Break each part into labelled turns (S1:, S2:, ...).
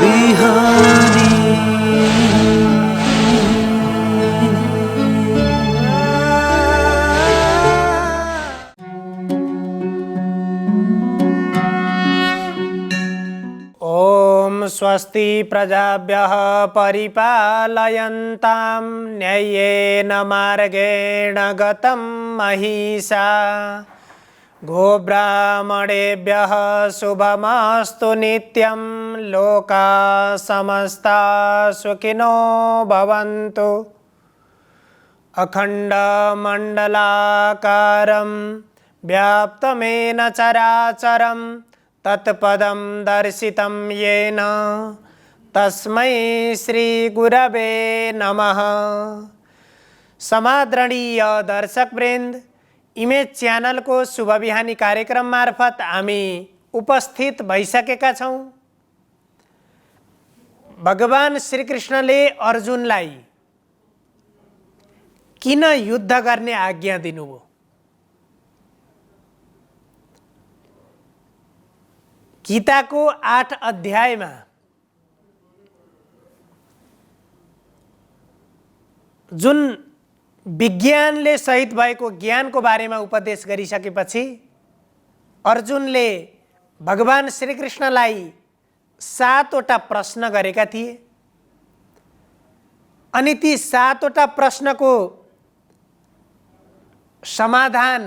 S1: बिहानी।
S2: ओम स्वस्ति प्रजाभ्यः परिपालयन्तां न्याय्येन मार्गेण गतं महिषा। गोब्राह्मणेभ्यः शुभमस्तु नित्यं। लोकाः समस्ताः सुखिनो भवन्तु। अखण्डमण्डलाकारं व्याप्तमेन चराचरं तत्पदं दर्शितं येन तस्मै श्रीगुरवे नमः। समादरणीय दर्शकवृन्द, इमेज च्यानल को शुभ बिहानी कार्यक्रम मार्फत हामी उपस्थित भइसकेका छौँ। भगवान श्रीकृष्णले अर्जुनलाई किन युद्ध गर्ने आज्ञा दिनुभयो? गीताको 8 अध्यायमा जुन विज्ञानले सहित भएको ज्ञानको बारेमा उपदेश गरिसकेपछि अर्जुनले भगवान श्रीकृष्णलाई 7 वटा प्रश्न गरेका थिए। अनि ती 7 वटा प्रश्नको समाधान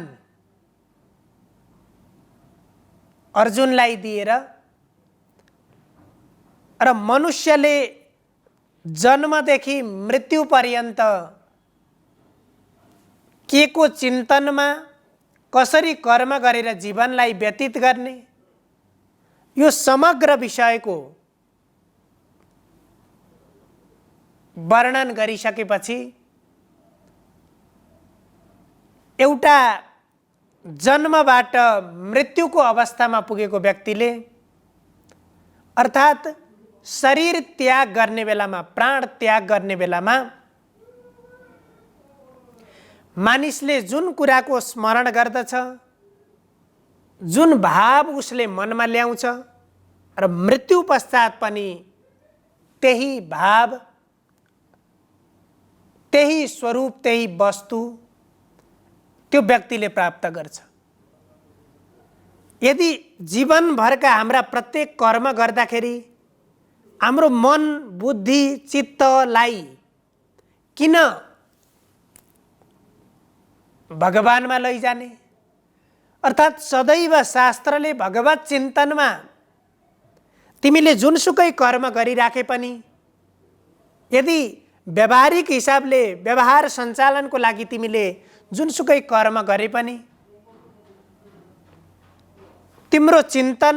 S2: अर्जुनलाई दिएर र मनुष्यले जन्मदेखि मृत्यु पर्यन्त के को चिन्तनमा कसरी कर्म गरेर जीवनलाई व्यतीत गर्ने, यो समग्र विषयको वर्णन गरिसकेपछि एउटा जन्मबाट मृत्युको अवस्थामा पुगेको व्यक्तिले अर्थात् शरीर त्याग गर्ने बेलामा, प्राण त्याग गर्ने बेलामा मानिसले जुन कुराको स्मरण गर्दछ, जुन भाव उसले मनमा ल्याउँछ र मृत्यु पश्चात पनि त्यही भाव, त्यही स्वरूप, त्यही वस्तु त्यो व्यक्तिले प्राप्त गर्छ। यदि जीवनभरका हाम्रा प्रत्येक कर्म गर्दाखेरि हाम्रो मन, बुद्धि, चित्तलाई किन भगवानमा लैजाने, अर्थात् सदैव शास्त्रले भगवत चिन्तनमा तिमीले जुनसुकै कर्म गरिराखे पनि यदि व्यावहारिक हिसाबले व्यवहार सञ्चालनको लागि तिमीले जुनसुकै कर्म गरे पनि तिम्रो चिन्तन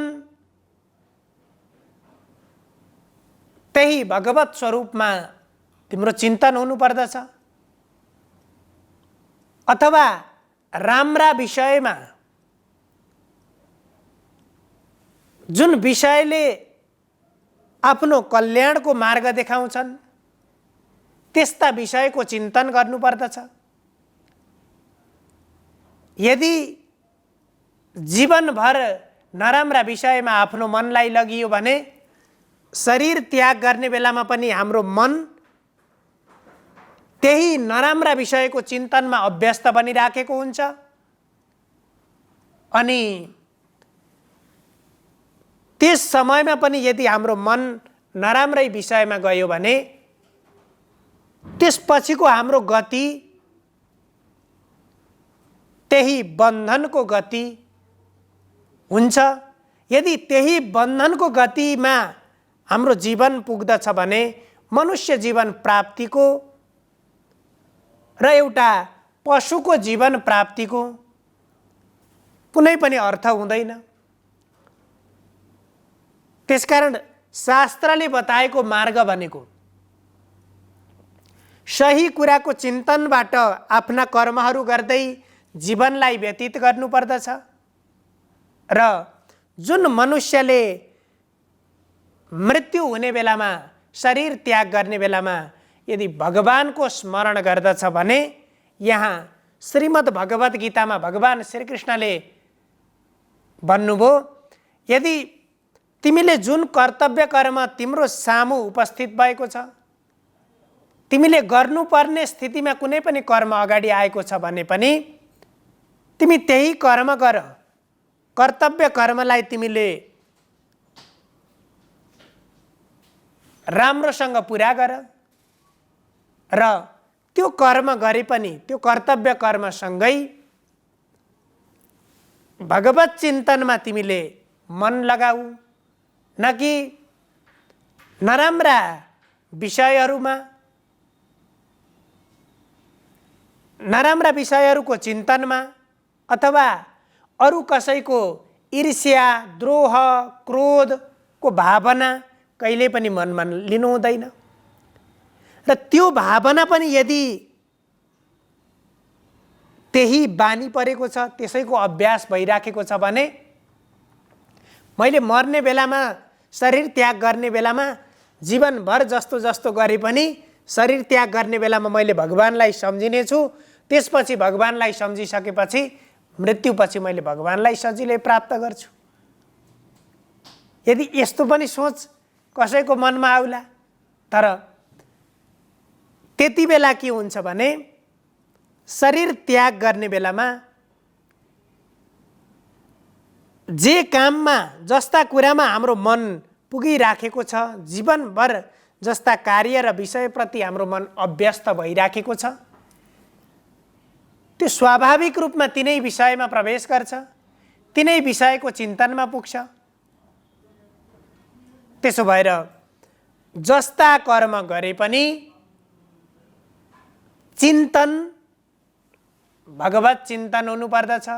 S2: त्यही भगवत स्वरूपमा तिम्रो चिन्तन हुनुपर्दछ। अथवा राम्रा विषयमा, जुन विषयले आफ्नो कल्याणको मार्ग देखाउँछन् त्यस्ता विषयको चिन्तन गर्नुपर्दछ। यदि जीवनभर नराम्रा विषयमा आफ्नो मनलाई लगियो भने शरीर त्याग गर्ने बेलामा पनि हाम्रो मन त्यही नराम्रा विषयको चिन्तनमा अभ्यस्त बनिराखेको हुन्छ। अनि त्यस समयमा पनि यदि हाम्रो मन नराम्रै विषयमा गयो भने त्यसपछिको हाम्रो गति त्यही बन्धनको गति हुन्छ। यदि त्यही बन्धनको गतिमा हाम्रो जीवन पुग्दछ भने मनुष्य जीवन प्राप्तिको र एउटा पशुको जीवन प्राप्तिको कुनै पनि अर्थ हुँदैन। त्यसकारण शास्त्रले बताएको मार्ग भनेको सही कुराको चिन्तनबाट आफ्ना कर्महरू गर्दै जीवनलाई व्यतीत गर्नुपर्दछ। र जुन मनुष्यले मृत्यु हुने बेलामा, शरीर त्याग गर्ने बेलामा यदि भगवानको स्मरण गर्दछ भने यहाँ श्रीमद् भगवत गीतामा भगवान श्रीकृष्णले भन्नुभयो, यदि तिमीले जुन कर्तव्य कर्म तिम्रो सामु उपस्थित भएको छ, तिमीले गर्नुपर्ने स्थितिमा कुनै पनि कर्म अगाडि आएको छ भने पनि तिमी त्यही कर्म गर। कर्तव्य कर्मलाई तिमीले राम्रोसँग पुरा गर र त्यो कर्म गरे पनि त्यो कर्तव्य कर्मसँगै भगवत चिन्तनमा तिमीले मन लगाऊ, न कि नराम्रा विषयहरूमा, नराम्रा विषयहरूको चिन्तनमा अथवा अरू कसैको ईर्ष्या, द्रोह, क्रोधको भावना कहिले पनि मनमा लिनु हुँदैन। र त्यो भावना पनि यदि त्यही बानी परेको छ, त्यसैको अभ्यास भइराखेको छ भने मैले मर्ने बेलामा, शरीर त्याग गर्ने बेलामा जीवनभर जस्तो जस्तो गरे पनि शरीर त्याग गर्ने बेलामा मैले भगवानलाई सम्झिने छु। त्यसपछि भगवानलाई सम्झिसकेपछि मृत्युपछि मैले भगवानलाई सजिलै प्राप्त गर्छु। यदि यस्तो पनि सोच कसैको मनमा आउला, तर त्यति बेला के हुन्छ भने शरीर त्याग गर्ने बेलामा जे काममा, जस्ता कुरामा हाम्रो मन पुगिराखेको छ, जीवनभर जस्ता कार्य र विषयप्रति हाम्रो मन अभ्यस्त भइराखेको छ, त्यो स्वाभाविक रूपमा तिनै विषयमा प्रवेश गर्छ, तिनै विषयको चिन्तनमा पुग्छ। त्यसो भएर जस्ता कर्म गरे पनि चिन्तन भगवत चिन्तन हुनुपर्दछ।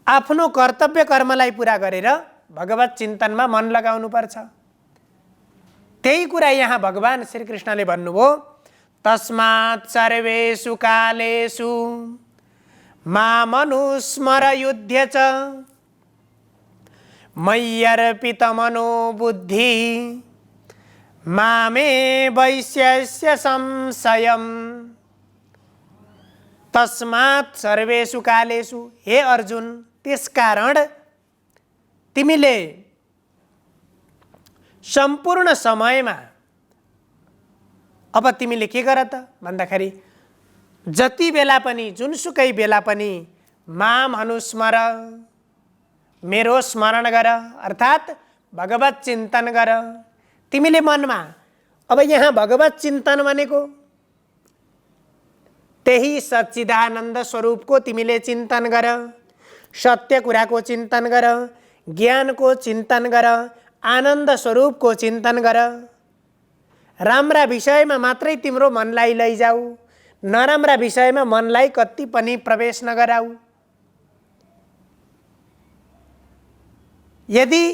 S2: आफ्नो कर्तव्य कर्मलाई पुरा गरेर भगवत चिन्तनमा मन लगाउनुपर्छ। त्यही कुरा यहाँ भगवान श्रीकृष्णले भन्नुभयो, तस्मात् सर्वेषु कालेषु मामनुस्मर युध्य च मय्यर्पितमनो बुद्धिः मामे वैश्यस्य संशयम्। तस्मात् सर्वेषु कालेषु, हे अर्जुन, त्यसकारण तिमीले सम्पूर्ण समयमा अब तिमीले के गर त भन्दाखेरि जति बेला पनि, जुनसुकै बेला पनि माम अनुस्मर, मेरो स्मरण गर, अर्थात् भगवत चिन्तन गर। तिमीले मनमा अब यहाँ भगवत चिन्तन भनेको त्यही सच्चिदानन्द स्वरूपको तिमीले चिन्तन गर, सत्य कुराको चिन्तन गर, ज्ञानको चिन्तन गर, आनन्द स्वरूपको चिन्तन गर। राम्रा विषयमा मात्रै तिम्रो मनलाई लैजाऊ, नराम्रा विषयमा मनलाई कति पनि प्रवेश नगराऊ। यदि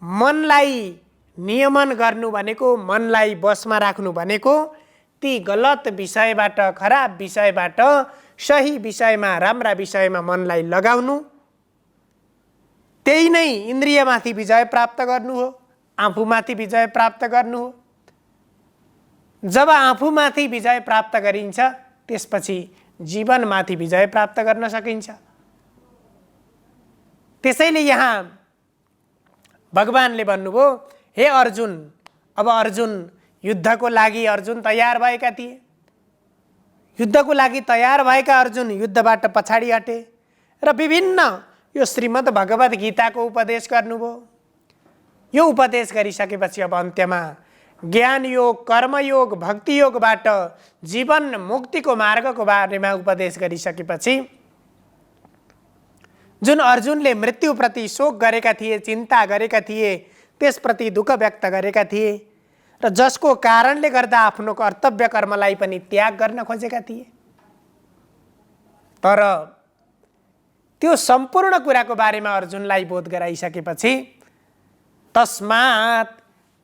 S2: मनलाई नियमन गर्नु भनेको, मनलाई बसमा राख्नु भनेको ती गलत विषयबाट, खराब विषयबाट सही विषयमा, राम्रा विषयमा मनलाई लगाउनु, त्यही नै इन्द्रियमाथि विजय प्राप्त गर्नु हो, आफूमाथि विजय प्राप्त गर्नु हो। जब आफूमाथि विजय प्राप्त गरिन्छ त्यसपछि जीवनमाथि विजय प्राप्त गर्न सकिन्छ। त्यसैले यहाँ भगवानले भन्नुभयो, हे अर्जुन, अब अर्जुन युद्धको लागि अर्जुन तयार भएका थिए। युद्धको लागि तयार भएका अर्जुन युद्धबाट पछाडि हटे र विभिन्न यो श्रीमद् भगवत गीताको उपदेश गर्नुभयो। यो उपदेश गरिसकेपछि अब अन्त्यमा ज्ञान योग, कर्मयोग, भक्ति योगबाट जीवन मुक्तिको मार्गको बारेमा उपदेश गरिसकेपछि जुन अर्जुनले मृत्युप्रति शोक गरेका थिए, चिन्ता गरेका थिए, त्यसप्रति दुःख व्यक्त गरेका थिए र जसको कारणले गर्दा आफ्नो कर्तव्य कर्मलाई पनि त्याग गर्न खोजेका थिए, तर त्यो सम्पूर्ण कुराको बारेमा अर्जुनलाई बोध गराइसकेपछि तस्मात्,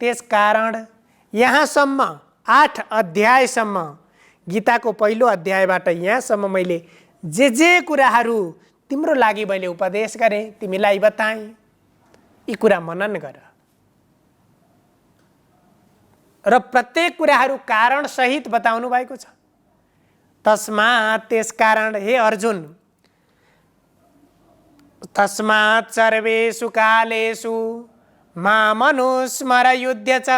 S2: त्यसकारण, यहाँसम्म 8 अध्यायसम्म, गीताको पहिलो अध्यायबाट यहाँसम्म मैले जे कुराहरू तिम्रो लागि मैले उपदेश गरेँ, तिमीलाई बताएँ, यी कुरा मनन गर र प्रत्येक कुराहरू कारण सहित बताउनु भएको छ। तस्मात्, त्यसकारण, हे अर्जुन, तस्मात् सर्वेषु कालेषु मामनुस्मर युद्ध च।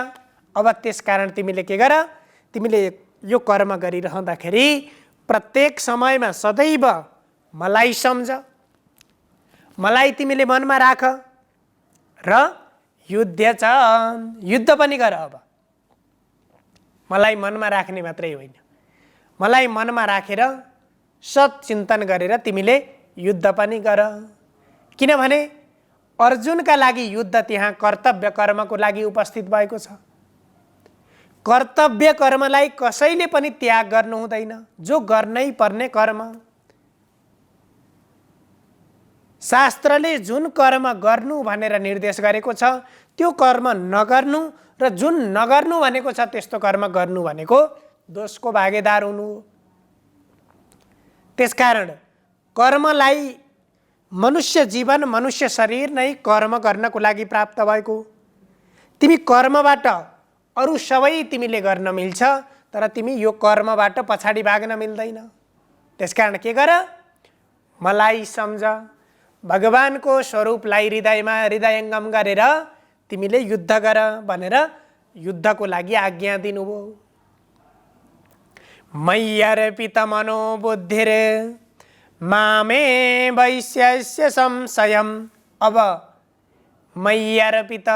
S2: अब त्यसकारण तिमीले के गर, तिमीले यो कर्म गरिरहँदाखेरि प्रत्येक समयमा सदैव मलाई सम्झ, मलाई तिमीले मनमा राख र युद्ध च, युद्ध पनि गर। अब मलाई मनमा राख्ने मात्रै होइन, मलाई मनमा राखेर सच्चिन्तन गरेर तिमीले युद्ध पनि गर। किनभने अर्जुनका लागि युद्ध त्यहाँ कर्तव्य कर्मको लागि उपस्थित भएको छ। कर्तव्य कर्मलाई कसैले पनि त्याग गर्नु हुँदैन, जो गर्नै पर्ने कर्म। शास्त्रले जुन कर्म गर्नु भनेर निर्देश गरेको छ त्यो कर्म नगर्नु र जुन नगर्नु भनेको छ त्यस्तो कर्म गर्नु भनेको दोषको भागीदार हुनु हो। त्यसकारण कर्मलाई, मनुष्य जीवन, मनुष्य शरीर नै कर्म गर्नको लागि प्राप्त भएको। तिमी कर्मबाट अरू सबै तिमीले गर्न मिल्छ, तर तिमी यो कर्मबाट पछाडि भाग्न मिल्दैन। त्यसकारण के गर, मलाई सम्झ, भगवानको स्वरूपलाई हृदयमा हृदयङ्गम गरेर तिमीले युद्ध गर भनेर युद्धको लागि आज्ञा दिनुभयो। मय्यर्पित मनोबुद्धिर मामे वैश्यस्य संशयम्। अब मय्यर्पित,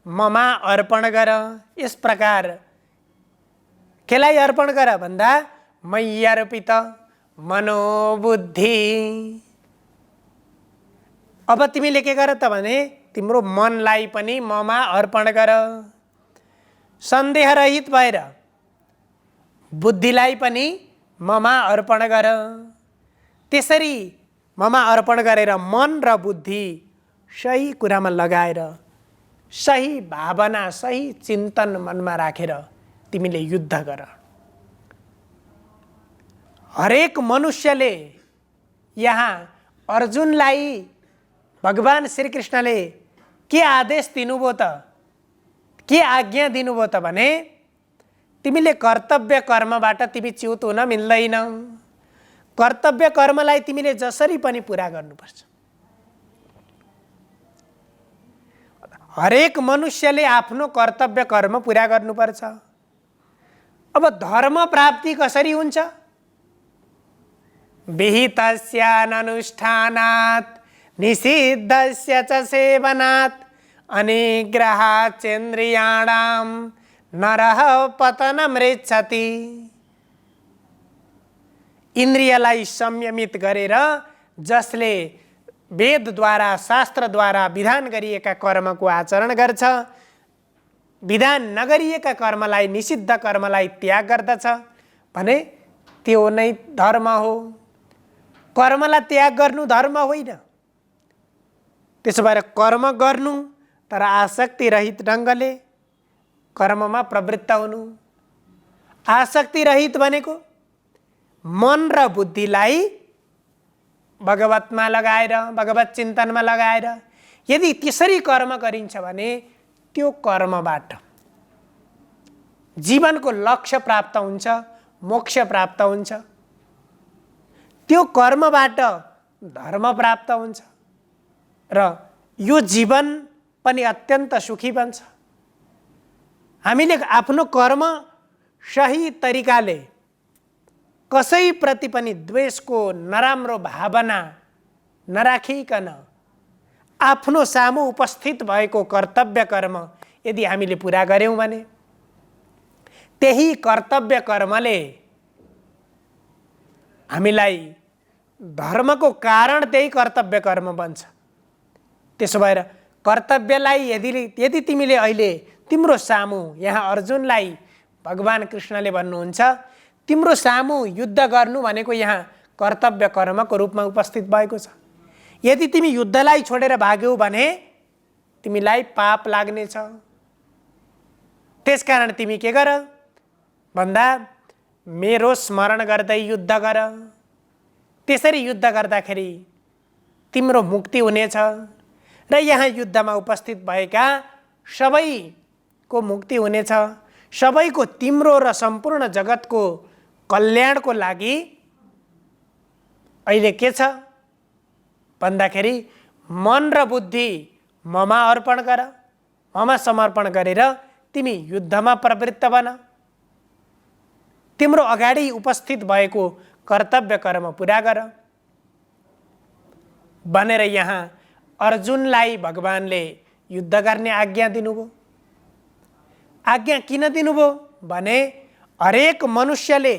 S2: ममा अर्पण गर। यस प्रकार केलाई अर्पण गर भन्दा मय्यर्पित मनोबुद्धि। अब तिमीले के गर त भने तिम्रो मनलाई पनि ममा अर्पण गर। सन्देह रहित भएर बुद्धिलाई पनि ममा अर्पण गर। त्यसरी ममा अर्पण गरेर मन र बुद्धि सही कुरामा लगाएर, सही भावना, सही चिन्तन मनमा राखेर तिमीले युद्ध गर। हरेक मनुष्यले यहाँ अर्जुनलाई भगवान श्रीकृष्णले के आदेश दिनुभयो त, के आज्ञा दिनुभयो त भने तिमीले कर्तव्य कर्मबाट तिमी च्युत हुन मिल्दैन। कर्तव्य कर्मलाई तिमीले जसरी पनि पुरा गर्नुपर्छ। हरेक मनुष्यले आफ्नो कर्तव्य कर्म पुरा गर्नुपर्छ। अब धर्म प्राप्ति कसरी हुन्छ? विहितस्यानुष्ठानात् निषिद्धस्य च सेवनात् अनिग्रहाचेन्द्रियाणां नरः पतनमृच्छति। इन्द्रियलाई संयमित गरेर जसले वेदद्वारा, शास्त्रद्वारा विधान गरिएका कर्मको आचरण गर्छ, विधान नगरिएका कर्मलाई, निषिद्ध कर्मलाई त्याग गर्दछ भने त्यो नै धर्म हो। कर्मलाई त्याग गर्नु धर्म होइन। त्यसो भएर कर्म गर्नु तर आसक्ति रहित ढङ्गले कर्ममा प्रवृत्त हुनु। आसक्ति रहित भनेको मन र बुद्धिलाई भगवतमा लगाएर, भगवत चिन्तनमा लगाएर यदि त्यसरी कर्म गरिन्छ भने त्यो कर्मबाट जीवनको लक्ष्य प्राप्त हुन्छ, मोक्ष प्राप्त हुन्छ। त्यो कर्मबाट धर्म प्राप्त हुन्छ र यो जीवन पनि अत्यन्त सुखी बन्छ। हामीले आफ्नो कर्म सही तरिकाले कसैप्रति पनि द्वेषको नराम्रो भावना नराखिकन आफ्नो सामु उपस्थित भएको कर्तव्य कर्म यदि हामीले पुरा गर्यौं भने त्यही कर्तव्य कर्मले हामीलाई धर्मको कारण त्यही कर्तव्य कर्म बन्छ। त्यसो भएर कर्तव्यलाई यदि तिमीले अहिले तिम्रो सामु, यहाँ अर्जुनलाई भगवान कृष्णले भन्नुहुन्छ तिम्रो सामु युद्ध गर्नु भनेको यहाँ कर्तव्य कर्मको रूपमा उपस्थित भएको छ। यदि तिमी युद्धलाई छोडेर भाग्यौ भने तिमीलाई पाप लाग्नेछ। त्यसकारण तिमी के गर भन्दा मेरो स्मरण गर्दै युद्ध गर। त्यसरी युद्ध गर्दाखेरि तिम्रो मुक्ति हुनेछ र यहाँ युद्धमा उपस्थित भएका सबैको मुक्ति हुनेछ। सबैको, तिम्रो र सम्पूर्ण जगतको कल्याणको लागि अहिले के छ भन्दाखेरि मन र बुद्धि ममा अर्पण गर। ममा समर्पण गरेर तिमी युद्धमा प्रवृत्त बन। तिम्रो अगाडि उपस्थित भएको कर्तव्य कर्म पुरा गर भनेर यहाँ अर्जुनलाई भगवानले युद्ध गर्ने आज्ञा दिनुभयो। आज्ञा किन दिनुभयो भने हरेक मनुष्यले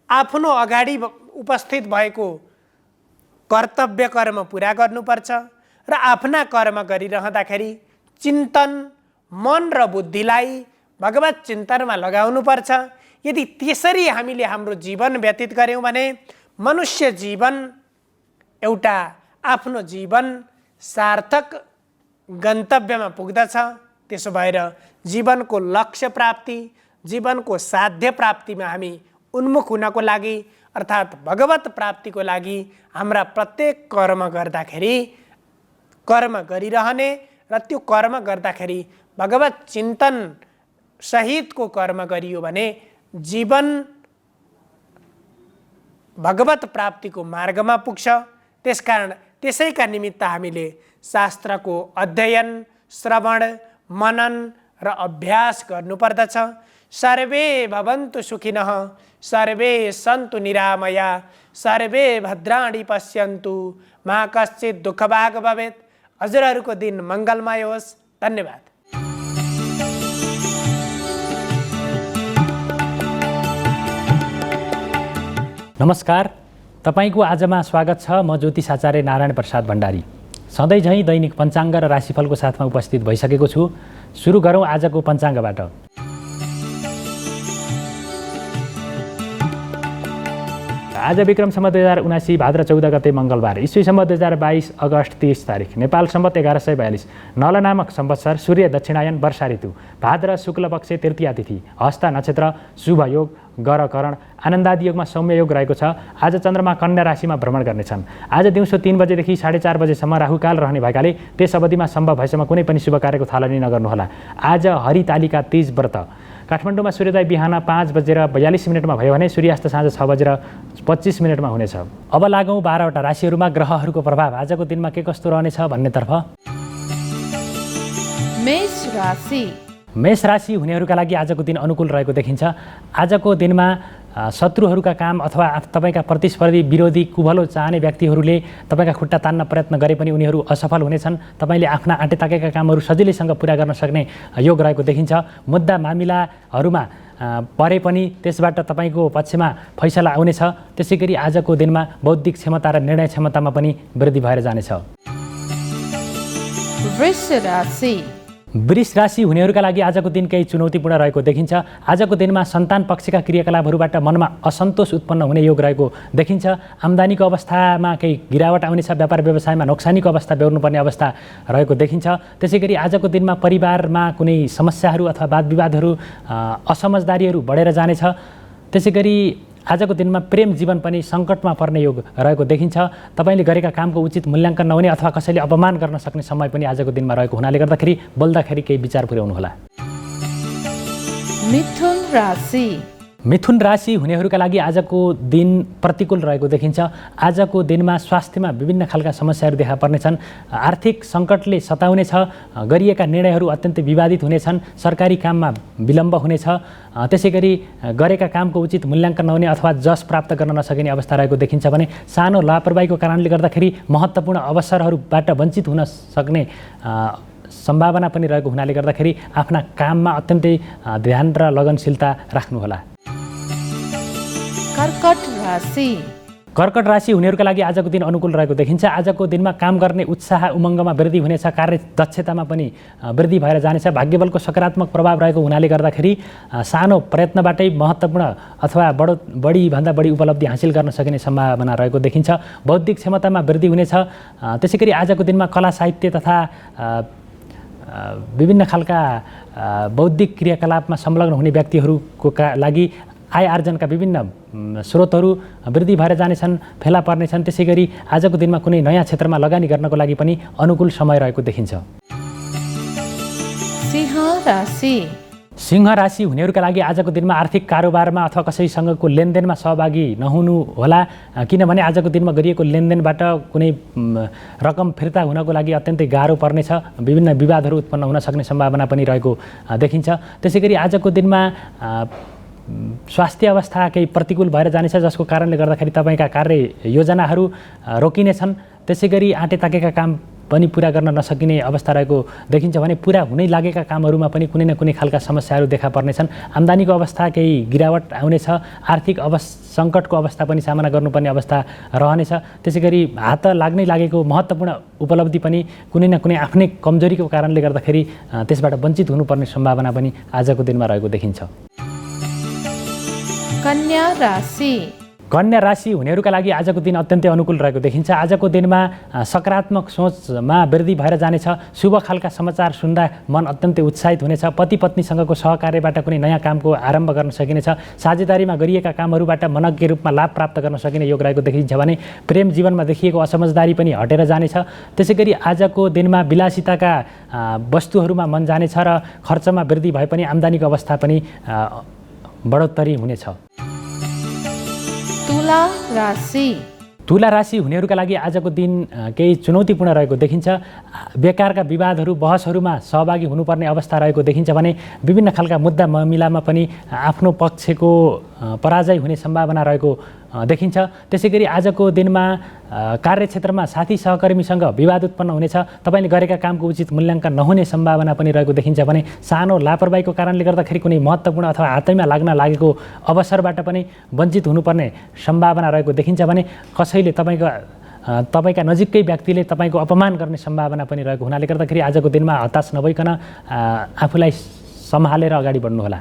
S2: आफ्नो अगाडि उपस्थित भएको कर्तव्य कर्म पुरा गर्नुपर्छ र आफ्ना कर्म गरिरहँदाखेरि चिन्तन मन र बुद्धिलाई भगवत चिन्तनमा लगाउनुपर्छ। यदि त्यसरी हामीले हाम्रो जीवन व्यतीत गर्यौँ भने मनुष्य जीवन एउटा आफ्नो जीवन सार्थक गन्तव्यमा पुग्दछ। त्यसो भएर जीवनको लक्ष्य प्राप्ति, जीवनको साध्य प्राप्तिमा हामी उन्मुख हुनको लागि अर्थात् भगवत प्राप्तिको लागि हाम्रा प्रत्येक कर्म गर्दाखेरि कर्म गरिरहने र त्यो कर्म गर्दाखेरि भगवत चिन्तन सहितको कर्म गरियो भने जीवन भगवत प्राप्तिको मार्गमा पुग्छ। त्यसकारण त्यसैका निमित्त हामीले शास्त्रको अध्ययन, श्रवण, मनन र अभ्यास गर्नुपर्दछ। सर्वे भवन्तु सुखिनः, सर्वे सन्तु निरामया, सर्वे भद्राणि पश्यन्तु, मा कश्चित् दुःखभाग् भवेत्। हजुरहरूको दिन मङ्गलमय होस्। धन्यवाद।
S1: नमस्कार, तपाईको आजमा स्वागत छ। म ज्योतिष आचार्य नारायण प्रसाद भण्डारी सधैँ झैँ दैनिक पञ्चाङ्ग र राशिफलको साथमा उपस्थित भइसकेको छु। सुरु गरौँ आजको पञ्चाङ्गबाट। आज विक्रम सम्वत 2079 भाद्र 14 गते मङ्गलबार, ईस्वी सम्वत 2022 अगस्त 30 तारिक, नेपाल सम्वत 1142, नल नामक संवत्सर, सूर्य दक्षिणायन, वर्षा ऋतु, भाद्र शुक्ल पक्ष तृतीया तिथि, हस्त नक्षत्र, शुभ योग, गर करण, आनन्दादि योगमा सौम्य योग रहेको छ। आज चन्द्रमा कन्या राशिमा भ्रमण गर्नेछन्। आज दिउँसो 3 बजेदेखि 4:30 बजेसम्म राहुकाल रहने भएकाले त्यस अवधिमा सम्भव भएसम्म कुनै पनि शुभ कार्यको थालनी नगर्नुहोला। आज हरितालिका तीज व्रत। काठमाडौँमा सूर्योदय बिहान 5:42 भयो भने सूर्यास्त साँझ 6:25 हुनेछ। अब लागौँ 12वटा राशिहरूमा ग्रहहरूको प्रभाव आजको दिनमा के कस्तो रहनेछ भन्नेतर्फ।
S3: मेष राशि।
S1: मेष राशि हुनेहरूका लागि आजको दिन अनुकूल रहेको देखिन्छ। आजको दिनमा शत्रुहरूका काम अथवा तपाईका प्रतिस्पर्धी, विरोधी, कुभलो चाहने व्यक्तिहरूले तपाईका खुट्टा तान्न प्रयत्न गरे पनि उनीहरू असफल हुनेछन्। तपाईले आफ्ना आँटेताकेका कामहरू सजिलैसँग पुरा गर्न सक्ने योग रहेको देखिन्छ। मुद्दा मामिलाहरूमा परे पनि त्यसबाट तपाईको पक्षमा फैसला आउनेछ। त्यसैगरी आजको दिनमा बौद्धिक क्षमता र निर्णय क्षमतामा पनि वृद्धि भएर जानेछ।
S3: वृष राशि।
S1: वृष राशि हुनेहरूका लागि आजको दिन केही चुनौतीपूर्ण रहेको देखिन्छ। आजको दिनमा सन्तान पक्षका क्रियाकलापहरूबाट मनमा असन्तोष उत्पन्न हुने योग रहेको देखिन्छ। आम्दानीको अवस्थामा केही गिरावट आउनेछ। व्यापार व्यवसायमा नोक्सानीको अवस्था बेहोर्नुपर्ने अवस्था रहेको देखिन्छ। त्यसैगरी आजको दिनमा परिवारमा कुनै समस्याहरू अथवा वादविवादहरू, असमझदारीहरू बढेर जानेछ। त्यसैगरी आजको दिनमा प्रेम जीवन पनि सङ्कटमा पर्ने योग रहेको देखिन्छ। तपाईले गरेका कामको उचित मूल्याङ्कन नहुने अथवा कसैले अपमान गर्न सक्ने समय पनि आजको दिनमा रहेको हुनाले गर्दाखेरि बोल्दाखेरि केही विचार पुर्याउनुहोला।
S3: मिथुन राशि।
S1: मिथुन राशि हुनेहरूका लागि आजको दिन प्रतिकूल रहेको देखिन्छ। आजको दिनमा स्वास्थ्यमा विभिन्न खालका समस्याहरू देखा पर्नेछन्। आर्थिक सङ्कटले सताउनेछ। गरिएका निर्णयहरू अत्यन्तै विवादित हुनेछन्। सरकारी काममा विलम्ब हुनेछ। त्यसैगरी गरेका कामको उचित मूल्याङ्कन नहुने अथवा जस प्राप्त गर्न नसकिने अवस्था रहेको देखिन्छ भने सानो लापरवाहीको कारणले गर्दाखेरि महत्त्वपूर्ण अवसरहरूबाट वञ्चित हुन सक्ने सम्भावना पनि रहेको हुनाले गर्दाखेरि आफ्ना काममा अत्यन्तै ध्यान र लगनशीलता राख्नुहोला।
S3: कर्कट राशि।
S1: कर्कट राशि हुनेहरूका लागि आजको दिन अनुकूल रहेको देखिन्छ। आजको दिनमा काम गर्ने उत्साह उमङ्गमा वृद्धि हुनेछ। कार्य दक्षतामा पनि वृद्धि भएर जानेछ। भाग्यबलको सकारात्मक प्रभाव रहेको हुनाले गर्दाखेरि सानो प्रयत्नबाटै महत्त्वपूर्ण अथवा बढीभन्दा बढी उपलब्धि हासिल गर्न सकिने सम्भावना रहेको देखिन्छ। बौद्धिक क्षमतामा वृद्धि हुनेछ। त्यसैगरी आजको दिनमा कला साहित्य तथा विभिन्न खालका बौद्धिक क्रियाकलापमा संलग्न हुने व्यक्तिहरूको लागि आय आर्जनका विभिन्न स्रोतहरू वृद्धि भएर जानेछन्, फेला पर्नेछन्। त्यसैगरी आजको दिनमा कुनै नयाँ क्षेत्रमा लगानी गर्नको लागि पनि अनुकूल समय रहेको देखिन्छ।
S3: सिंह राशि।
S1: सिंह राशि हुनेहरूका लागि आजको दिनमा आर्थिक कारोबारमा अथवा कसैसँगको लेनदेनमा सहभागी नहुनु होला, किनभने आजको दिनमा गरिएको लेनदेनबाट कुनै रकम फिर्ता हुनको लागि अत्यन्तै गाह्रो पर्नेछ। विभिन्न विवादहरू उत्पन्न हुन सक्ने सम्भावना पनि रहेको देखिन्छ। त्यसैगरी आजको दिनमा स्वास्थ्य अवस्था केही प्रतिकूल भएर जानेछ, जसको कारणले गर्दाखेरि तपाईँका कार्य योजनाहरू रोकिनेछन्। त्यसैगरी आँटे ताकेका काम पनि पुरा गर्न नसकिने अवस्था रहेको देखिन्छ भने पुरा हुनै लागेका कामहरूमा पनि कुनै न कुनै खालका समस्याहरू देखा पर्नेछन्। आम्दानीको अवस्था केही गिरावट आउनेछ। आर्थिक सङ्कटको अवस्था पनि सामना गर्नुपर्ने अवस्था रहनेछ। त्यसैगरी हात लाग्नै लागेको महत्त्वपूर्ण उपलब्धि पनि कुनै न कुनै आफ्नै कमजोरीको कारणले गर्दाखेरि त्यसबाट वञ्चित हुनुपर्ने सम्भावना पनि आजको दिनमा रहेको देखिन्छ।
S3: कन्या राशि।
S1: कन्या राशि हुनेहरूका लागि आजको दिन अत्यन्तै अनुकूल रहेको देखिन्छ। आजको दिनमा सकारात्मक सोचमा वृद्धि भएर जानेछ। शुभ खालका समाचार सुन्दा मन अत्यन्तै उत्साहित हुनेछ। पति पत्नीसँगको सहकार्यबाट कुनै नयाँ कामको आरम्भ गर्न सकिनेछ। साझेदारीमा गरिएका कामहरूबाट मनज्ञ रूपमा लाभ प्राप्त गर्न सकिने योग रहेको देखिन्छ भने प्रेम जीवनमा देखिएको असमझदारी पनि हटेर जानेछ। त्यसैगरी आजको दिनमा विलासिताका वस्तुहरूमा मन जानेछ र खर्चमा वृद्धि भए पनि आम्दानीको अवस्था पनि बढोत्तरी हुनेछ।
S3: तुला राशि।
S1: तुला राशि हुनेहरूका लागि आजको दिन केही चुनौतीपूर्ण रहेको देखिन्छ। बेकारका विवादहरू बहसहरूमा सहभागी हुनुपर्ने अवस्था रहेको देखिन्छ भने विभिन्न खालका मुद्दा मामिलामा पनि आफ्नो पक्षको पराजय हुने सम्भावना रहेको देखिन्छ। त्यसैगरी आजको दिनमा कार्यक्षेत्रमा साथी सहकर्मीसँग विवाद उत्पन्न हुनेछ। तपाईँले गरेका कामको उचित मूल्याङ्कन नहुने सम्भावना पनि रहेको देखिन्छ भने सानो लापरवाहीको कारणले गर्दाखेरि कुनै महत्त्वपूर्ण अथवा हातैमा लाग्न लागेको अवसरबाट पनि वञ्चित हुनुपर्ने सम्भावना रहेको देखिन्छ भने कसैले तपाईँका नजिकै व्यक्तिले तपाईँको अपमान गर्ने सम्भावना पनि रहेको हुनाले गर्दाखेरि आजको दिनमा हताश नभइकन आफूलाई सम्हालेर अगाडि बढ्नुहोला।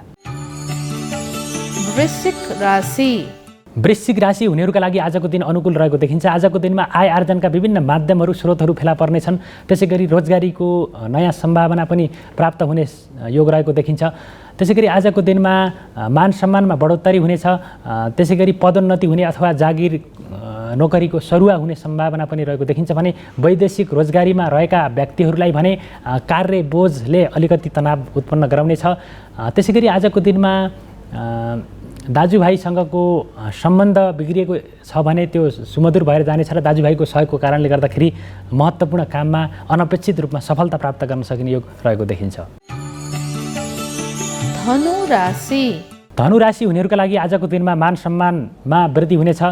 S3: वृश्चिक राशि।
S1: वृश्चिक राशि हुनेहरूका लागि आजको दिन अनुकूल रहेको देखिन्छ। आजको दिनमा आय आर्जनका विभिन्न माध्यमहरू स्रोतहरू फेला पर्नेछन्। त्यसैगरी रोजगारीको नयाँ सम्भावना पनि प्राप्त हुने योग रहेको देखिन्छ। त्यसैगरी आजको दिनमा मान सम्मानमा बढोत्तरी हुनेछ। त्यसैगरी पदोन्नति हुने अथवा जागिर नोकरीको सरुवा हुने सम्भावना पनि रहेको देखिन्छ भने वैदेशिक रोजगारीमा रहेका व्यक्तिहरूलाई भने कार्य बोझले अलिकति तनाव उत्पन्न गराउनेछ। त्यसैगरी आजको दिनमा दाजुभाइसँगको सम्बन्ध बिग्रिएको छ भने त्यो सुमधुर भएर जानेछ र दाजुभाइको सहयोगको कारणले गर्दाखेरि महत्त्वपूर्ण काममा अनपेक्षित रूपमा सफलता प्राप्त गर्न सकिने योग रहेको देखिन्छ।
S3: धनु राशि।
S1: धनु राशि हुनेहरूका लागि आजको दिनमा मान सम्मानमा वृद्धि हुनेछ।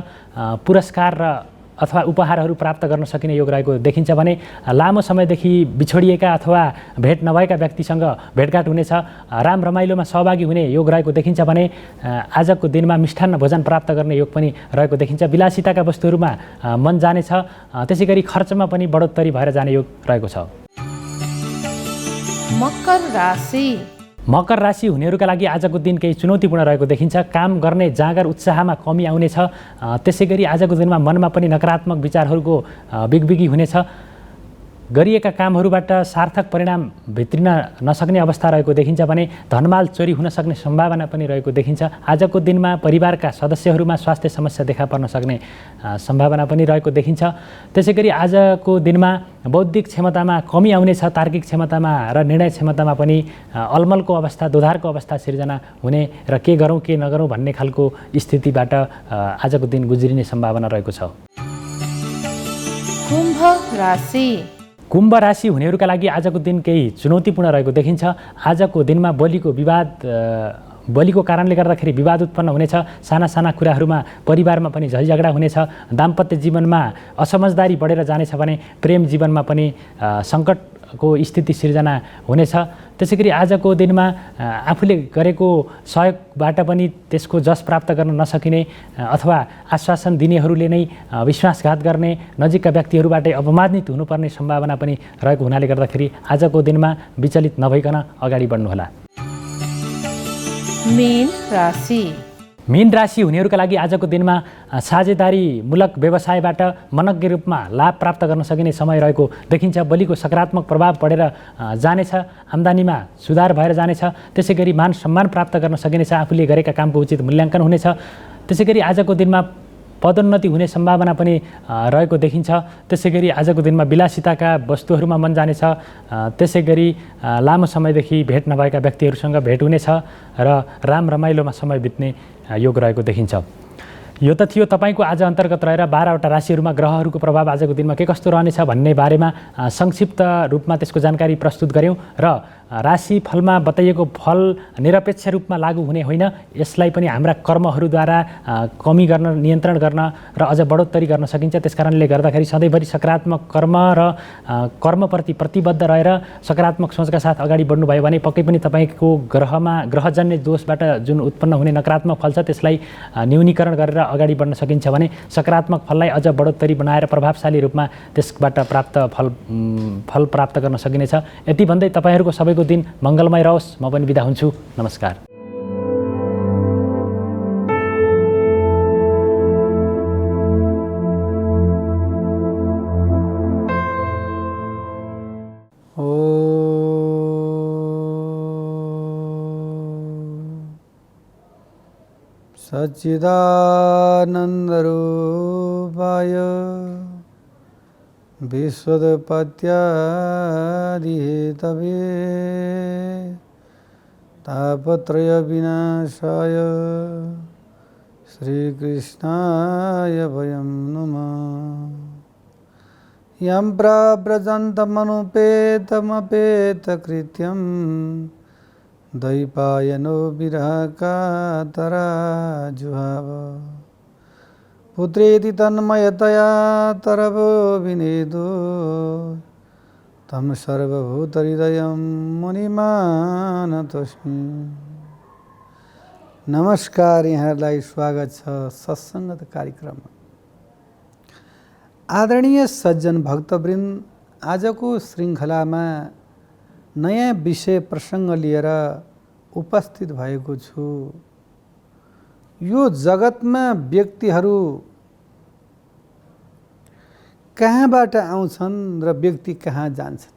S1: पुरस्कार र अथवा उपहारहरू प्राप्त गर्न सकिने योग रहेको देखिन्छ भने लामो समयदेखि बिछोडिएका अथवा भेट नभएका व्यक्तिसँग भेटघाट हुनेछ। राम रमाइलोमा सहभागी हुने योग रहेको देखिन्छ भने आजको दिनमा मिष्ठान्न भोजन प्राप्त गर्ने योग पनि रहेको देखिन्छ। विलासिताका वस्तुहरूमा मन जानेछ। त्यसैगरी खर्चमा पनि बढोत्तरी भएर जाने योग रहेको छ।
S3: मकर राशि।
S1: मकर राशि हुनेहरूका लागि आजको दिन केही चुनौतीपूर्ण रहेको देखिन्छ। काम गर्ने जाँगर उत्साहमा कमी आउनेछ। त्यसैगरी आजको दिनमा मनमा पनि नकारात्मक विचारहरूको बिगबिगी हुनेछ। गरिएका कामहरूबाट सार्थक परिणाम भित्रिन नसक्ने अवस्था रहेको देखिन्छ भने धनमाल चोरी हुन सक्ने सम्भावना पनि रहेको देखिन्छ। आजको दिनमा परिवारका सदस्यहरूमा स्वास्थ्य समस्या देखा पर्न सक्ने सम्भावना पनि रहेको देखिन्छ। त्यसैगरी आजको दिनमा बौद्धिक क्षमतामा कमी आउनेछ। तार्किक क्षमतामा र निर्णय क्षमतामा पनि अलमलको अवस्था, दोधारको अवस्था सिर्जना हुने र के गरौँ के नगरौँ भन्ने खालको स्थितिबाट आजको दिन गुज्रिने सम्भावना रहेको छ।
S3: कुम्भ राशि।
S1: कुम्भ राशि हुनेहरूका लागि आजको दिन केही चुनौतीपूर्ण रहेको देखिन्छ। आजको दिनमा बलिको कारणले गर्दाखेरि विवाद उत्पन्न हुनेछ। साना साना कुराहरूमा परिवारमा पनि झैझगडा हुनेछ। दाम्पत्य जीवनमा असमझदारी बढेर जानेछ भने प्रेम जीवनमा पनि सङ्कटको स्थिति सिर्जना हुनेछ। त्यसैगरी आजको दिनमा आफूले गरेको सहयोगबाट पनि त्यसको जस प्राप्त गर्न नसकिने अथवा आश्वासन दिनेहरूले नै विश्वासघात गर्ने, नजिकका व्यक्तिहरूबाटै अपमानित हुनुपर्ने सम्भावना पनि रहेको हुनाले गर्दाखेरि आजको दिनमा विचलित नभइकन अगाडि बढ्नुहोला।
S3: मीन राशि।
S1: मीन राशि हुनेहरूका लागि आजको दिनमा साझेदारीमूलक व्यवसायबाट मनज्ञ रूपमा लाभ प्राप्त गर्न सकिने समय रहेको देखिन्छ। बलिको सकारात्मक प्रभाव बढेर जानेछ। आम्दानीमा सुधार भएर जानेछ। त्यसैगरी मान सम्मान प्राप्त गर्न सकिनेछ। आफूले गरेका कामको उचित मूल्याङ्कन हुनेछ। त्यसैगरी आजको दिनमा पदोन्नति हुने सम्भावना पनि रहेको देखिन्छ। त्यसै गरी आजको दिनमा विलासिताका वस्तुहरूमा मन जानेछ। त्यसै गरी लामो समयदेखि भेट नभएका व्यक्तिहरूसँग भेट हुनेछ र राम रमाइलोमा समय बित्ने योग रहेको देखिन्छ। यो त थियो तपाईँको आज अन्तर्गत रहेर 12वटा राशिहरूमा ग्रहहरूको प्रभाव आजको दिनमा के कस्तो रहनेछ भन्ने बारेमा संक्षिप्त रूपमा त्यसको जानकारी प्रस्तुत गऱ्यौँ र राशि फलमा बताइएको फल निरपेक्ष रूपमा लागू हुने होइन, यसलाई पनि हाम्रा कर्महरूद्वारा कमी गर्न, नियन्त्रण गर्न र अझ बढोत्तरी गर्न सकिन्छ। त्यसकारणले गर्दाखेरि सधैँभरि सकारात्मक कर्म र कर्मप्रति प्रतिबद्ध रहेर सकारात्मक सोचका साथ अगाडि बढ्नुभयो भने पक्कै पनि तपाईँको ग्रहजन्य दोषबाट जुन उत्पन्न हुने नकारात्मक फल छ त्यसलाई न्यूनीकरण गरेर अगाडि बढ्न सकिन्छ भने सकारात्मक फललाई अझ बढोत्तरी बनाएर प्रभावशाली रूपमा त्यसबाट फल प्राप्त गर्न सकिनेछ। यति भन्दै तपाईँहरूको सबैको दिन मङ्गलमय रहोस्। म पनि बिदा हुन्छु। नमस्कार।
S4: सच्चिदानन्दरूपाय विश्वोत्पत्त्यादिहेतवे तापत्रयविनाशाय श्रीकृष्णाय वयं नमः। यं प्रव्रजन्तमनुपेतमपेतकृत्यं द्वैपायनो विरहकातराजुहाव पुत्रेति तन्मयतया तरवो विनेदो तं सर्वभूतहृदयं मुनिमानतोऽस्मि। नमस्कार, यहाँहरूलाई स्वागत छ सत्सङ्गत कार्यक्रममा। आदरणीय सज्जन भक्तवृन्द, आजको श्रृङ्खलामा नयाँ विषय प्रसङ्ग लिएर उपस्थित भएको छु। यो जगतमा व्यक्तिहरू कहाँबाट आउँछन् र व्यक्ति कहाँ जान्छन्,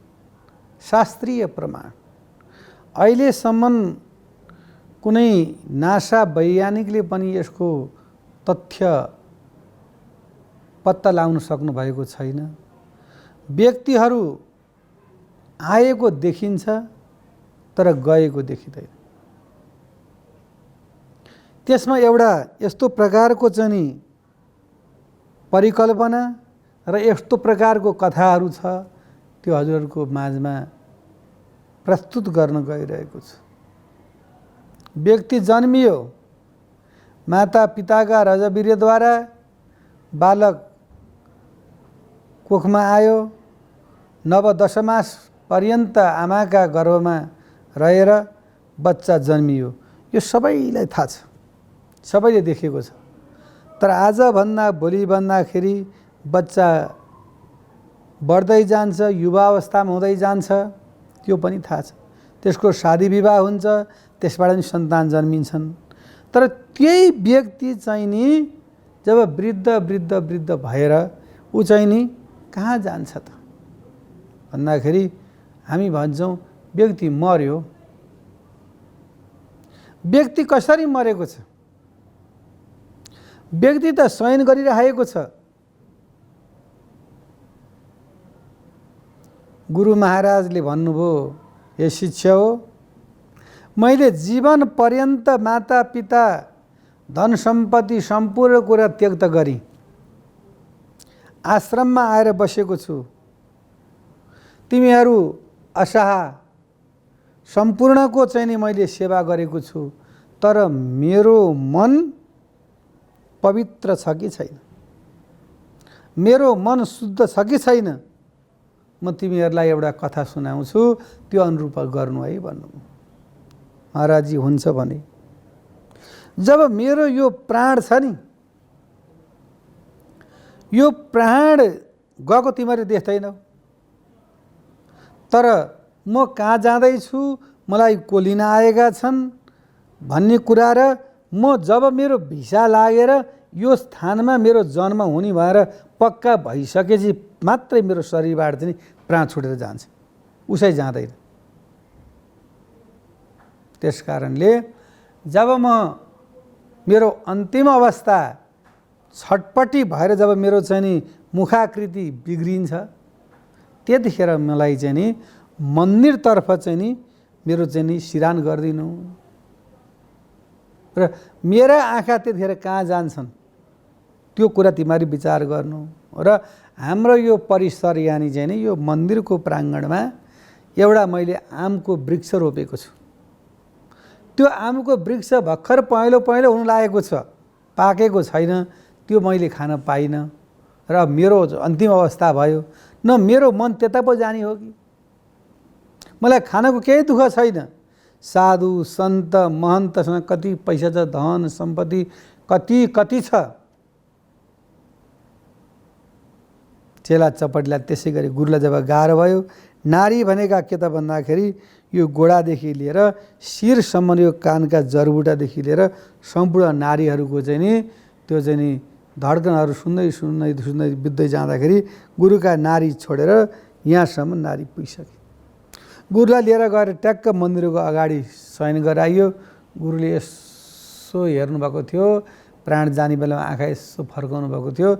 S4: शास्त्रीय प्रमाण अहिलेसम्म कुनै नासा वैज्ञानिकले पनि यसको तथ्य पत्ता लगाउन सक्नु भएको छैन। व्यक्तिहरू आएको देखिन्छ तर गएको देखिँदैन। त्यसमा एउटा यस्तो प्रकारको चाहिँ परिकल्पना र यस्तो प्रकारको कथाहरू छ, त्यो हजुरहरूको माझमा प्रस्तुत गर्न गइरहेको छु। व्यक्ति जन्मियो, माता पिताका रजवीर्यद्वारा बालक कोखमा आयो, 9-10 मास पर्यन्त आमाका गर्भमा रहेर बच्चा जन्मियो। यो सबैलाई थाहा छ, सबैले देखेको छ। तर आजभन्दा भोलि भन्दाखेरि बच्चा बढ्दै जान्छ, युवा अवस्थामा हुँदै जान्छ, त्यो पनि थाहा छ। त्यसको शादी विवाह हुन्छ, त्यसबाट पनि सन्तान जन्मिन्छन्। तर त्यही व्यक्ति चाहिँ नि जब वृद्ध भएर ऊ चाहिँ नि कहाँ जान्छ त भन्दाखेरि हामी भन्छौँ व्यक्ति मर्यो। व्यक्ति कसरी मरेको छ? व्यक्ति त शयन गरिरहेको छ। गुरु महाराजले भन्नुभयो, हे शिष्य हो, मैले जीवन पर्यन्त माता पिता धन सम्पत्ति सम्पूर्ण कुरा त्यक्त गरी आश्रममा आएर बसेको छु। तिमीहरू असहा सम्पूर्णको चाहिँ नि मैले सेवा गरेको छु। तर मेरो मन पवित्र छ कि छैन, मेरो मन शुद्ध छ कि छैन, म तिमीहरूलाई एउटा कथा सुनाउँछु, त्यो अनुरूप गर्नु है भन्नु। महाराजजी हुन्छ भने जब मेरो यो प्राण छ नि, यो प्राण गएको तिमीहरूले देख्दैनौ, तर म कहाँ जाँदैछु, मलाई को लिन आएका छन् भन्ने कुरा र म जब मेरो भिसा लागेर यो स्थानमा मेरो जन्म हुने भएर पक्का भइसकेपछि मात्रै मेरो शरीरबाट चाहिँ प्राण छुटेर जान्छ, उसै जाँदैन। त्यसकारणले जब म मेरो अन्तिम अवस्था छटपटी भएर जब मेरो चाहिँ नि मुखाकृति बिग्रिन्छ त्यतिखेर मलाई चाहिँ नि मन्दिरतर्फ चाहिँ नि मेरो चाहिँ नि सिरान गरिदिनु र मेरा आँखा त्यतिखेर कहाँ जान्छन् त्यो कुरा तिमीहरू विचार गर्नु र हाम्रो यो परिसर यानि चाहिँ नि यो मन्दिरको प्राङ्गणमा एउटा मैले आमको वृक्ष रोपेको छु। त्यो आमको वृक्ष भर्खर पहेँलो पहेँलो हुन लागेको छ, पाकेको छैन, त्यो मैले खान पाइनँ र मेरो अन्तिम अवस्था भयो। न मेरो मन त्यता पो जाने हो कि मलाई खानको केही दुःख छैन। साधु सन्त महन्तसँग कति पैसा छ, धन सम्पत्ति कति छ। चेला चपटीलाई त्यसै गरी गुरुलाई जब गाह्रो भयो, नारी भनेका के त भन्दाखेरि यो गोडादेखि लिएर शिरसम्म यो कानका जरबुटादेखि लिएर सम्पूर्ण नारीहरूको चाहिँ नि त्यो चाहिँ नि धड्कनहरू सुन्दै सुन्दै सुन्दै बित्दै जाँदाखेरि गुरुका नारी छोडेर यहाँसम्म नारी पुगिसके। गुरुलाई लिएर गएर ट्याक्क मन्दिरको अगाडि शयन गराइयो। गुरुले यसो हेर्नुभएको थियो, प्राण जाने बेलामा आँखा यसो फर्काउनु भएको थियो।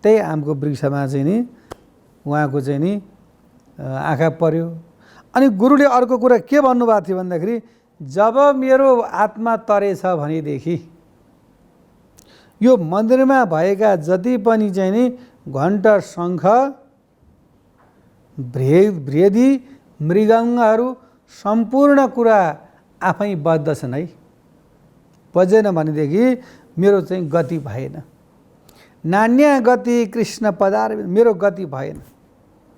S4: त्यही आमको वृक्षमा चाहिँ नि उहाँको चाहिँ नि आँखा पर्यो। अनि गुरुले अर्को कुरा के भन्नुभएको थियो भन्दाखेरि जब मेरो आत्मा तरेछ भनेदेखि यो मन्दिरमा भएका जति पनि चाहिँ नि घण्ट शङ्ख भ्रेदी मृगङ्गहरू सम्पूर्ण कुरा आफै बज्दछन् है। बजेन भनेदेखि मेरो चाहिँ गति भएन। नान्या गति कृष्ण पदार मेरो गति भएन।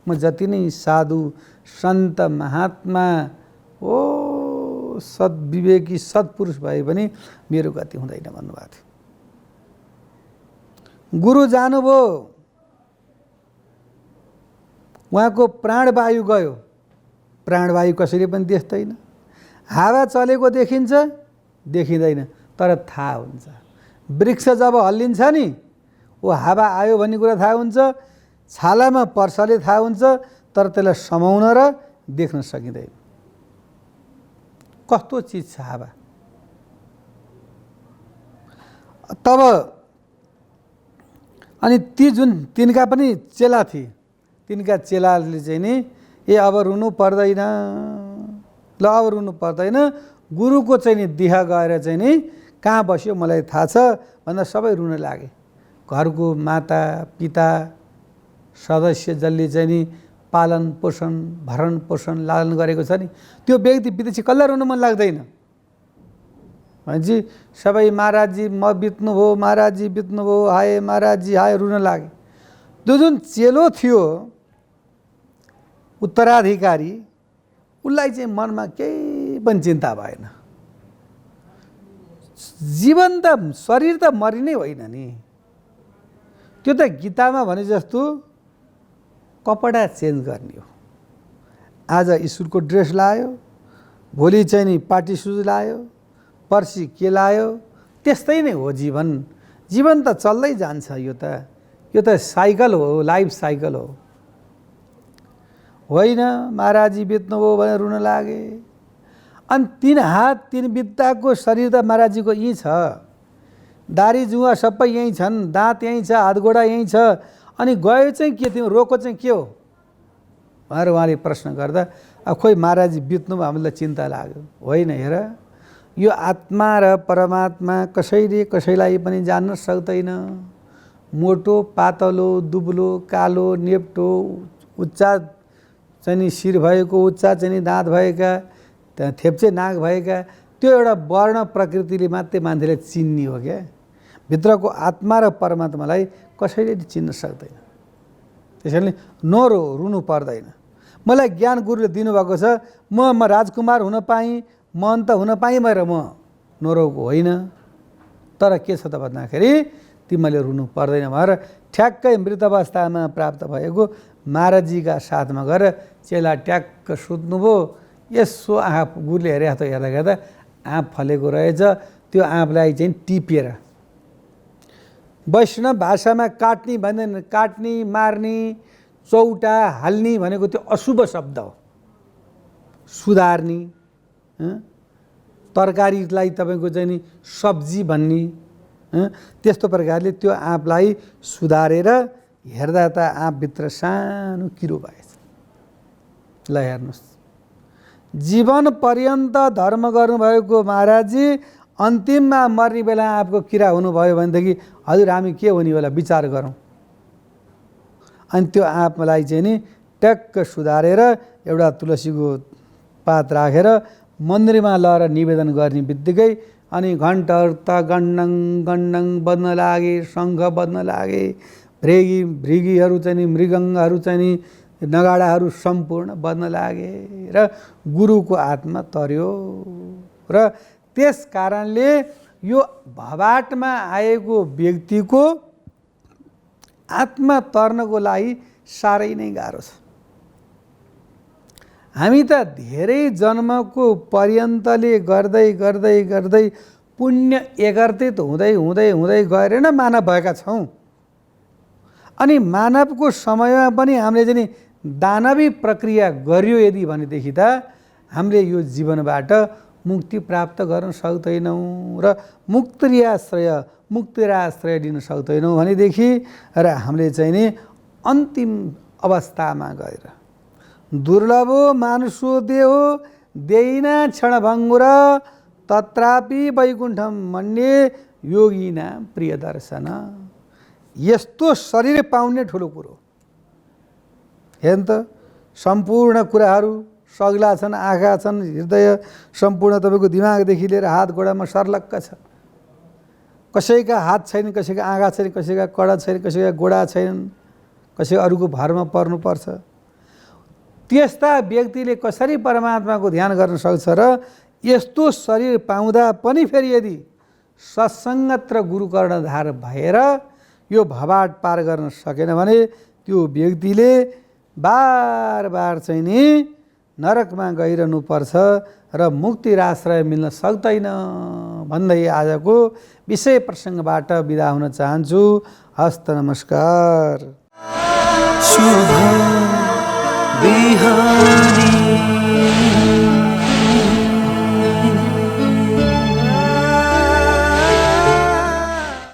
S4: म जति नै साधु सन्त महात्मा सद्विवेकी सत्पुरुष भए पनि मेरो गति हुँदैन भन्नुभएको थियो। गुरु जानुभयो, उहाँको प्राणवायु गयो। प्राणवायु कसैले पनि देख्दैन। हावा चलेको देखिन्छ, देखिँदैन, तर थाहा हुन्छ। वृक्ष जब हल्लिन्छ नि ओ हावा आयो भन्ने कुरा थाहा हुन्छ, छालामा पर्सले थाहा हुन्छ, तर त्यसलाई समाउन र देख्न सकिँदैन। कस्तो चिज छ हावा। तब अनि ती जुन तिनका पनि चेला थिए, तिनका चेलाले चाहिँ नि अब रुनु पर्दैन, ल अब रुनु पर्दैन। गुरुको चाहिँ नि देह गएर चाहिँ नि कहाँ बस्यो मलाई थाहा छ भन्दा सबै रुन लागे। घरको माता पिता सदस्य जसले चाहिँ नि पालन पोषण भरण पोषण लालन गरेको छ नि त्यो व्यक्ति बितेपछि कसलाई रुन मन लाग्दैन भनेपछि सबै महाराजजी म बित्नुभयो, महाराजजी बित्नुभयो, हाय महाराजजी हाय रुन लागे। जो जुन चेलो थियो उत्तराधिकारी उसलाई चाहिँ मनमा केही पनि चिन्ता भएन। जीवन त शरीर त मरिनै होइन नि। त्यो त गीतामा भने जस्तो कपडा चेन्ज गर्ने हो। आज स्कुलको ड्रेस लायो, भोलि चाहिँ नि पार्टी सुज लायो, पर्सि के लायो, त्यस्तै नै हो जीवन। जीवन त चल्दै जान्छ। यो त साइकल हो, लाइफ साइकल हो। होइन महाराजी बित्नुभयो भनेर रुन लागे। अनि 3 हात 3 बित्ताको शरीर त महाराजीको यहीँ छ, दारी जुवा सबै यहीँ छन्, दाँत यहीँ छ, हातगोडा यहीँ छ। अनि गयो चाहिँ के थियो, रोको चाहिँ के हो भनेर उहाँले प्रश्न गर्दा अब खोइ महाराजी बित्नुभयो हामीलाई चिन्ता लाग्यो। होइन हेर, यो आत्मा र परमात्मा कसैले कसैलाई पनि जान्न सक्दैन। मोटो पातलो दुब्लो कालो नेप्टो उच्चा चाहिँ नि शिर भएको, उच्चा चाहिँ नि दाँत भएका, त्यहाँ थेप्चे नाक भएका, त्यो एउटा वर्ण प्रकृतिले मात्रै मान्छेले चिन्ने हो क्या। भित्रको आत्मा र परमात्मालाई कसैले चिन्न सक्दैन। त्यसैले नरो रुनु पर्दैन। मलाई ज्ञान गुरुले दिनुभएको छ, म राजकुमार हुन पाएँ, महन्त हुन पाएँ भएर म नरोको होइन। तर के छ त भन्दाखेरि तिमीले रुनु पर्दैन भनेर ठ्याक्कै मृत अवस्थामा प्राप्त भएको महाराजीका साथमा गएर चेला ट्याक्क सुत्नुभयो। यसो आँखा गुरुले हेर्दा हेर्दा आँप फलेको रहेछ। त्यो आँपलाई चाहिँ टिपेर वैष्णव भाषामा काट्ने भन्दैन, काट्ने मार्ने चौटा हाल्ने भनेको त्यो अशुभ शब्द हो। सुधार्ने तरकारीलाई तपाईँको चाहिँ नि सब्जी भन्ने, त्यस्तो प्रकारले त्यो आँपलाई सुधारेर हेर्दा त आँपभित्र सानो किरो भएछ। ल हेर्नुहोस्, जीवन पर्यन्त धर्म गर्नुभएको महाराजजी अन्तिममा मर्ने बेला आँपको किरा हुनुभयो भनेदेखि हजुर हामी के हुने होला विचार गरौँ। अनि त्यो आँपलाई चाहिँ नि ट्याक्क सुधारेर एउटा तुलसीको पात राखेर मन्दिरमा लगेर निवेदन गर्ने बित्तिकै अनि घन्टहरू त गन्डङ गन्डङ बज्न लागे, शङ्ख बज्न लागे, भृगीहरू चाहिँ नि मृगङ्गहरू चाहिँ नि नगाडाहरू सम्पूर्ण बज्न लागे र गुरुको आत्मा तर्यो। र त्यस कारणले यो भवाटमा आएको व्यक्तिको आत्मा तर्नको लागि साह्रै नै गाह्रो छ। हामी त धेरै जन्मको पर्यन्तले गर्दै गर्दै गर्दै पुण्य एकत्रित हुँदै हुँदै हुँदै गएर नै मानव भएका छौँ। अनि मानवको समयमा पनि हामीले चाहिँ दानवी प्रक्रिया गरियो यदि भनेदेखि त हामीले यो जीवनबाट मुक्ति प्राप्त गर्न सक्दैनौँ र मुक्तिराश्रय लिन सक्दैनौँ भनेदेखि र हामीले चाहिँ नि अन्तिम अवस्थामा गएर दुर्लभो मानुषो देहो देहिना क्षणभङ्गुर तत्रापि वैकुण्ठम मन्ये योगिना प्रिय दर्शन। यस्तो शरीर पाउने ठुलो कुरो हेर्नु त। सम्पूर्ण कुराहरू सग्ला छन्, आँखा छन्, हृदय सम्पूर्ण तपाईँको दिमागदेखि लिएर हात गोडामा सर्लक्क छ। कसैका हात छैन, कसैका आँखा छैन, कसैका कडा छैन, कसैका गोडा छैनन्, कसै अरूको भरमा पर्नुपर्छ। त्यस्ता व्यक्तिले कसरी परमात्माको ध्यान गर्न सक्छ र यस्तो शरीर पाउँदा पनि फेरि यदि सत्सङ्गत र गुरुकर्णधार भएर यो भवाट पार गर्न सकेन भने त्यो व्यक्तिले बार बार चाहिँ नि नरकमा गइरहनुपर्छ र मुक्तिराश्रय मिल्न सक्दैन भन्दै आजको विषय प्रसङ्गबाट बिदा हुन चाहन्छु। हस्त नमस्कार।
S5: शुभ बिहानी।